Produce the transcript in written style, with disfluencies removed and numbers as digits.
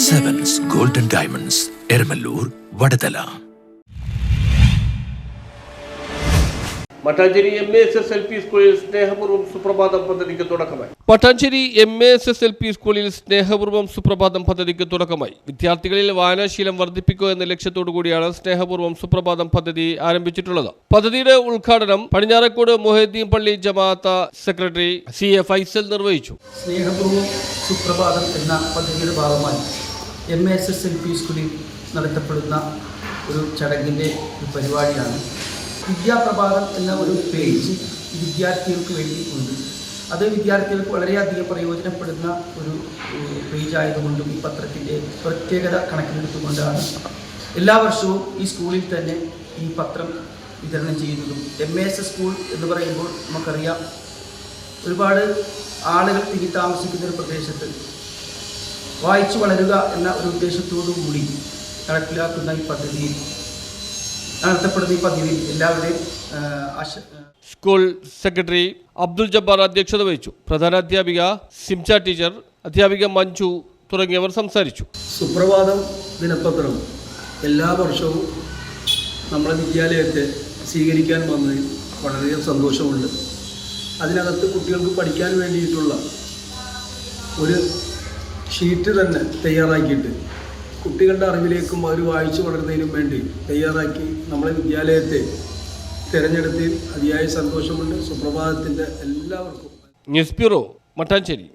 Sevens Golden Diamonds, Ermalur, Vadadala. Mattancherry MASSLP സ്കൂളിൽ സ്നേഹപൂർവ്വം സുപ്രഭാതം പദ്ധതിക്ക് തുടക്കമായി. മട്ടാഞ്ചേരി MASSLP സ്കൂളിൽ സ്നേഹപൂർവ്വം സുപ്രഭാതം പദ്ധതിക്ക് തുടക്കമായി. വിദ്യാർത്ഥികളിൽ വായനാശീലം വർദ്ധിപ്പിക്കുക എന്ന ലക്ഷ്യത്തോടു കൂടിയാണ് സ്നേഹപൂർവ്വം സുപ്രഭാതം പദ്ധതി ആരംഭിച്ചിട്ടുള്ളത്. പദ്ധതിയുടെ ഉദ്ഘാടനം പടിഞ്ഞാറക്കോട് മുഹദ്ദീൻ പള്ളി ജമാഅത്ത് സെക്രട്ടറി CA ഫൈസൽ നിർവഹിച്ചു. സ്നേഹപൂർവ്വം സുപ്രഭാതം എന്ന പദ്ധതിയുടെ ഭാഗമായി MASSLP സ്കൂളിൽ നടത്തപ്പെടുന്ന ഒരു ചടങ്ങിൻ്റെ പരിപാടിയാണ്. വിദ്യാപ്രഭാതം എന്ന ഒരു പേജ് വിദ്യാർത്ഥികൾക്ക് വേണ്ടി ഉണ്ട്. അത് വിദ്യാർത്ഥികൾക്ക് വളരെയധികം പ്രയോജനപ്പെടുന്ന ഒരു പേജ് ആയതുകൊണ്ടും ഈ പത്രത്തിൻ്റെ പ്രത്യേകത കണക്കിലെടുത്തുകൊണ്ടാണ് എല്ലാ വർഷവും ഈ സ്കൂളിൽ തന്നെ ഈ പത്രം വിതരണം ചെയ്യുന്നതും. MAS സ്കൂൾ എന്ന് പറയുമ്പോൾ നമുക്കറിയാം, ഒരുപാട് ആളുകൾ തിങ്ങി താമസിക്കുന്ന ഒരു പ്രദേശത്ത് വായിച്ചു വളരുക എന്ന ഒരു ഉദ്ദേശത്തോടു കൂടി നടപ്പിലാക്കുന്ന ഈ പദ്ധതിയിൽ എല്ലാവരുടെയും സ്കൂൾ സെക്രട്ടറി അബ്ദുൽ ജബ്ബാർ അധ്യക്ഷത വഹിച്ചു. പ്രധാന അധ്യാപിക സിംച ടീച്ചർ, അധ്യാപിക മഞ്ജു തുടങ്ങിയവർ സംസാരിച്ചു. സുപ്രഭാതം ദിനപത്രം എല്ലാ വർഷവും നമ്മളെ വിദ്യാലയത്തെ സ്വീകരിക്കാൻ വന്നതിൽ വളരെയധികം സന്തോഷമുണ്ട്. അതിനകത്ത് കുട്ടികൾക്ക് പഠിക്കാൻ വേണ്ടിയിട്ടുള്ള ഒരു ഷീറ്റ് തന്നെ തയ്യാറാക്കിയിട്ട് കുട്ടികളുടെ അറിവിലേക്കും അവർ വായിച്ചു വളരുന്നതിനും വേണ്ടി തയ്യാറാക്കി നമ്മളെ വിദ്യാലയത്തെ തിരഞ്ഞെടുത്തതിൽ അതിയായ സന്തോഷമുണ്ട്. സുപ്രഭാതത്തിൻ്റെ എല്ലാവർക്കും. News bureau, Mattancherry.